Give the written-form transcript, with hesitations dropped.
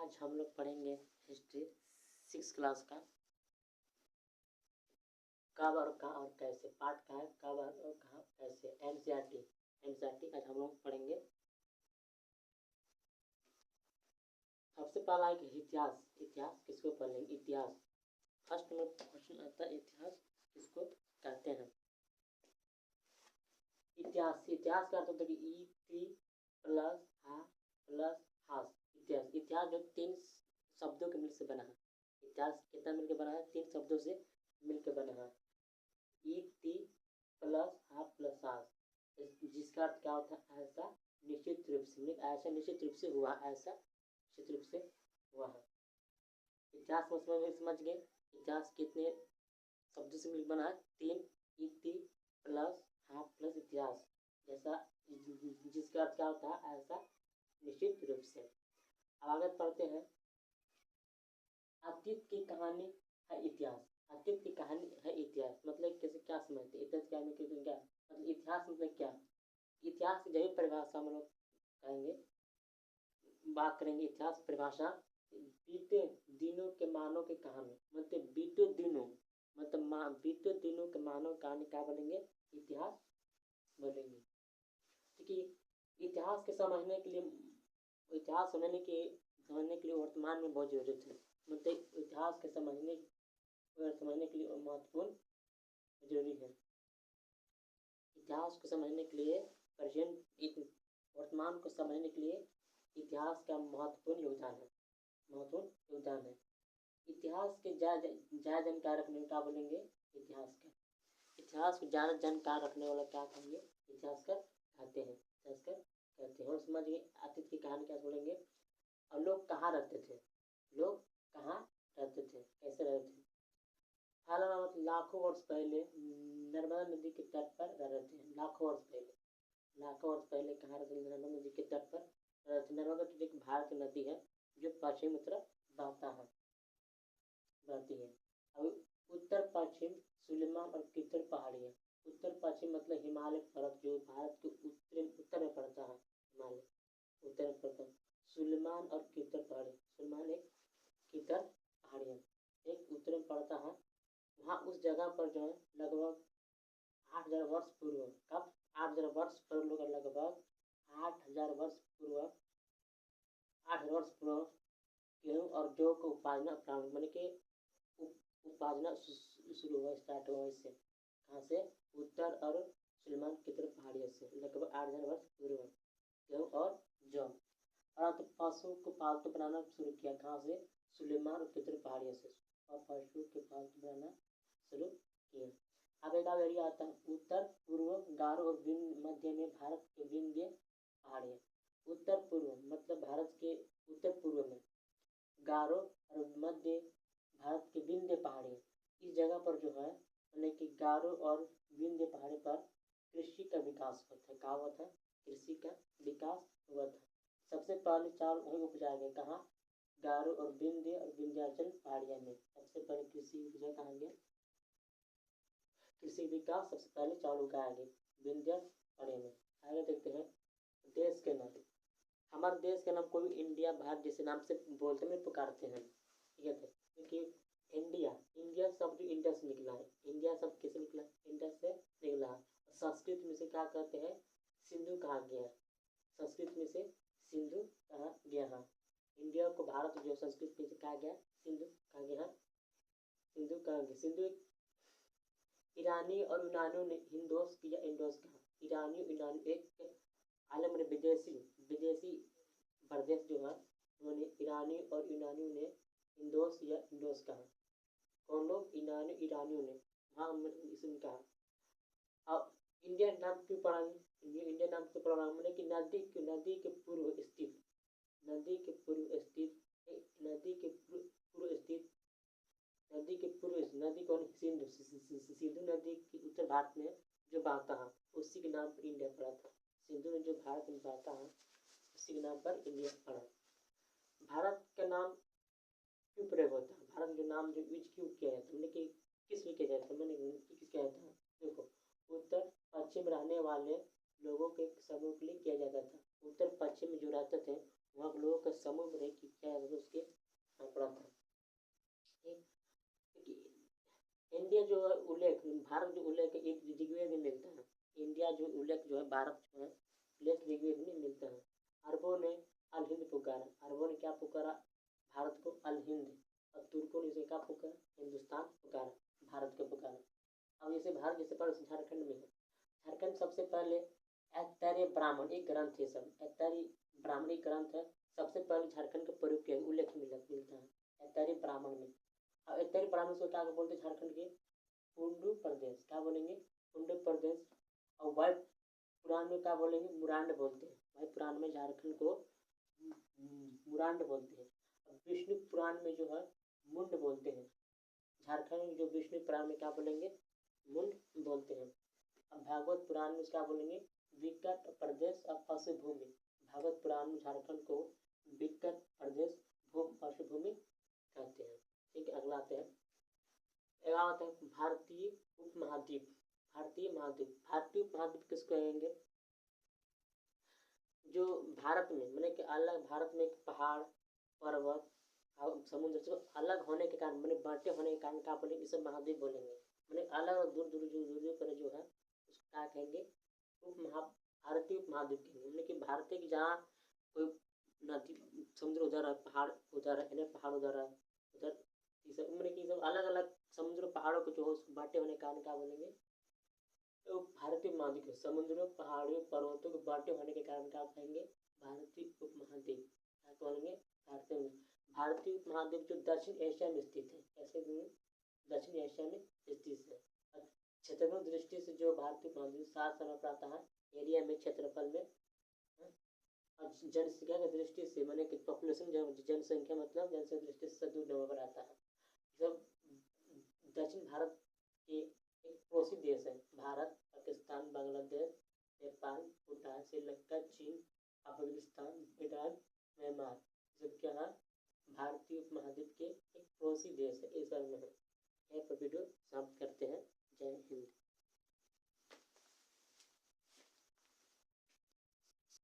आज हम लोग पढ़ेंगे हिस्ट्री 6 क्लास का कब और कहाँ और कैसे। पार्ट का है कब और कहाँ कैसे। एनसीईआरटी आज हम लोग पढ़ेंगे। सबसे पहला है कि इतिहास। इतिहास किसको पढ़ेंगे? इतिहास फर्स्ट में क्वेश्चन आता है, इतिहास किसको कहते हैं? इतिहास इतिहास का अर्थ होता है कि ई प्लस हा प्लस हास। इतिहास इतिहास जो 3 शब्दों के मिल से बना है। इतिहास कितना मिलकर बना है? 3 शब्दों से मिलकर बना है। ई प्लस हा प्लस हास, जिसका अर्थ क्या होता है? ऐसा निश्चित रूप से, ऐसा निश्चित रूप से हुआ, ऐसा निश्चित रूप से हुआ है। इतिहास में समझ गए। इतिहास कितने शब्दों से मिल बना है? 3। इति प्लस हा प्लस इतिहास, जैसा जिसका अर्थ क्या होता है? ऐसा निश्चित रूप से। अब आगे पढ़ते हैं। अतीत की कहानी है इतिहास। अतीत की कहानी है इतिहास मतलब कैसे, क्या समझते हैं? इतिहास क्या मतलब इतिहास मतलब क्या? इतिहास की जब परिभाषा हम लोग कहेंगे, बात करेंगे इतिहास परिभाषा। बीते दिनों के मानव की कहानी, मतलब बीते दिनों मतलब बीते दिनों के मानव कहानी क्या बोलेंगे? इतिहास बोलेंगे। क्योंकि इतिहास के समझने के लिए, इतिहास समझने के लिए वर्तमान में बहुत जरूरत है। मतलब इतिहास के समझने के लिए महत्वपूर्ण जरूरी है। इतिहास को समझने के लिए वर्तमान को समझने के लिए इतिहास का महत्वपूर्ण योगदान है। इतिहास के ज्यादा जानकार रखने का बोलेंगे इतिहास का। इतिहास को ज्यादा जानकार रखने वाला क्या कहेंगे? इतिहासकार कहते हैं। और समझ गए अतीत की कहानी क्या बोलेंगे। और लोग कहाँ रहते थे? कैसे रहते थे? हालांकि लाखों वर्ष पहले नर्मदा नदी के तट पर रह रहे थे। लाखों वर्ष पहले कहाँ रहते थे? नर्मदा नदी के तट पर रहते थे। नर्मदा नदी एक भारत की नदी है जो पश्चिम की तरफ बहती है। अब उत्तर पश्चिम सुलेमान और कीचड़ पहाड़ियाँ। उत्तर पश्चिम मतलब हिमालय पर्वत जो भारत के उत्तर में पड़ता है। हिमालय उत्तर में पड़ता है। सुलेमान और कीचड़ पहाड़ी, सुलेमान एक कीचड़ पहाड़ियाँ एक उत्तर में पड़ता है। वहाँ उस जगह पर जो है लगभग 8000 वर्ष पूर्व, कब 8000 वर्ष पूर्व, लगभग 8000 वर्ष पूर्व, 8 वर्ष पूर्व गेहूँ और जौ को उपाजना प्रारंभ मैंने कि उपाजना शुरू हुआ, स्टार्ट हुआ। इससे कहाँ से? उत्तर और सुलेमान की तरफ पहाड़ियों से लगभग 8000 वर्ष पूर्व गेहूँ और जौ। और तो पशु को पालतू बनाना शुरू किया। कहाँ से? सुलेमान की तरफ पहाड़ियों से और पशु के पालतू बनाना शुरू किया। अब एक एरिया आता है उत्तर पूर्व गारो और मध्य में भारत के विंध्य पहाड़ियाँ। उत्तर पूर्व मतलब भारत के उत्तर पूर्व में गारो और मध्य भारत के विंध्य पहाड़ियाँ। इस जगह पर जो है यानी कि गारो और विंध्य पहाड़ी पर कृषि का विकास होता है। क्या हुआ था? कृषि का विकास हुआ था। सबसे पहले चावल वहीं उपजाया गया। कहाँ? गारो और विंध्याचल पहाड़ियाँ में सबसे पहले कृषि उपजा कहाँ गया? कृषि विकास सबसे पहले चावल उगाया गया विंध्य पहाड़ी में। आगे देखते हैं देश के नाम। हमारे देश का नाम कोई इंडिया भारत जैसे नाम से बोलते हैं, पुकारते हैं। ठीक है, क्योंकि इंडिया शब्द इंडिया से निकला है। इंडिया शब्द किससे निकला? इंडिया से निकला है। संस्कृत में से क्या कहते हैं? सिंधु कहा गया है। संस्कृत में से सिंधु कहा गया है। इंडिया को भारत जो संस्कृत में से कहा गया सिंधु कहा गया है। सिंधु ईरानी और यूनानियों ने हिंदोस किया, इंडोस कहा। ईरानी एक आलम ने विदेशी प्रदेश जो है उन्होंने ईरानी और यूनानियों ने हिंदोस या इंडोस कहा। कौन लोग? ईरानियों ने। हाँ, इसने कहा। अब इंडिया नाम क्यों पड़ा? इंडिया नाम क्यों पड़ा? मैंने कि नदी के पूर्व स्थित नदी के नदी कौन? सिंधु नदी की उत्तर भारत में जो बहता है उसी के नाम पर इंडिया पड़ा था। सिंधु जो भारत में बहता है उसी के नाम पर इंडिया पड़ा। भारत का नाम क्यों प्रयोग होता है? भारत के नाम जो यूज क्यों किया जाता है? कि किस लिए किया जाता है? मैंने किस किया जाता है? देखो, उत्तर पश्चिम रहने वाले लोगों के समूह के लिए किया जाता था। उत्तर पश्चिम में जो रहते थे वहाँ के लोगों का समूह रहे कि क्या है उसके पड़ा था। इंडिया जो है उल्लेख, भारत जो उल्लेख एक ऋग्वेद में मिलता है। इंडिया जो उल्लेख जो है भारत जो है उल्लेख ऋग्वेद में मिलता है। अरबों ने अल हिंद पुकारा, अरबों ने क्या पुकारा? भारत को अल हिंद, और तुर्कों ने इसे क्या पुकारा? हिंदुस्तान पुकारा, भारत को पुकारा। अब जैसे भारत जैसे पर झारखंड में है, झारखंड सबसे पहले ऐतरेय ब्राह्मण एक ग्रंथ है, सब ऐतरेय ब्राह्मण एक ग्रंथ है, सबसे पहले झारखंड का प्रयोग किया उल्लेख मिलता है ऐतरेय ब्राह्मण में। अब ऐतरेय ब्राह्मण को क्या बोलते हैं झारखंड के? पुंडू प्रदेश, क्या बोलेंगे? पुंडू प्रदेश। और वायु पुराण में क्या बोलेंगे? मुरांड बोलते हैं। वायु पुराण में झारखंड को मुरांड बोलते हैं। विष्णु पुराण में जो है मुंड बोलते हैं। झारखंड में जो विष्णु पुराण में क्या बोलेंगे? मुंड बोलते हैं। अब भागवत पुराण में क्या बोलेंगे? विकट प्रदेश और पशुभूमि। भागवत पुराण में झारखंड को विकट प्रदेश पशुभूमि कहते हैं। ठीक है, अगला आते हैं। अगला आता है भारतीय उपमहाद्वीप। भारतीय महाद्वीप, भारतीय उपमहाद्वीप किसको कहेंगे? जो भारत में मैंने कि अलग भारत में पहाड़, पर्वत और समुद्र से अलग होने के कारण, मैंने बांटे होने के कारण क्या बोलेंगे? इसे महाद्वीप बोलेंगे। मैंने अलग दूर दूर दूर पर जो है उसको क्या कहेंगे? भारतीय उपमहाद्वीप कहेंगे। मैंने कि भारतीय की जहाँ कोई नदी समुद्र उधर है, पहाड़ उधर है, पहाड़ उधर है, उधर मैंने कि सब अलग अलग समुद्र पहाड़ों को जो बांटे होने के कारण क्या बोलेंगे? तो भारतीय महाद्वीप है। समुद्रों, पहाड़ियों, पर्वतों के बांटे होने के कारण क्या कहेंगे? भारतीय उपमहाद्वीप। क्या बोलेंगे? भारतीय उपमहाद्वीप जो दक्षिण एशिया में स्थित है, ऐसे दक्षिण एशिया में स्थित है। क्षेत्रफल दृष्टि से जो भारतीय उपमहाद्वीप 7 नंबर पर आता है एरिया में, क्षेत्रफल में। और जनसंख्या की दृष्टि से मैंने कि पॉपुलेशन जनसंख्या मतलब जनसंख्या दृष्टि से 2 नंबर पर आता है। जब दक्षिण भारत के एक पड़ोसी देश है, भारत, पाकिस्तान, बांग्लादेश, नेपाल, भूटान, श्रीलंका, चीन, अफगानिस्तान, ईरान, म्यांमार, सब क्या है? भारतीय उपमहाद्वीप के एक पड़ोसी देश है, इस बारे में है। यह वीडियो समाप्त करते हैं। जय हिंद।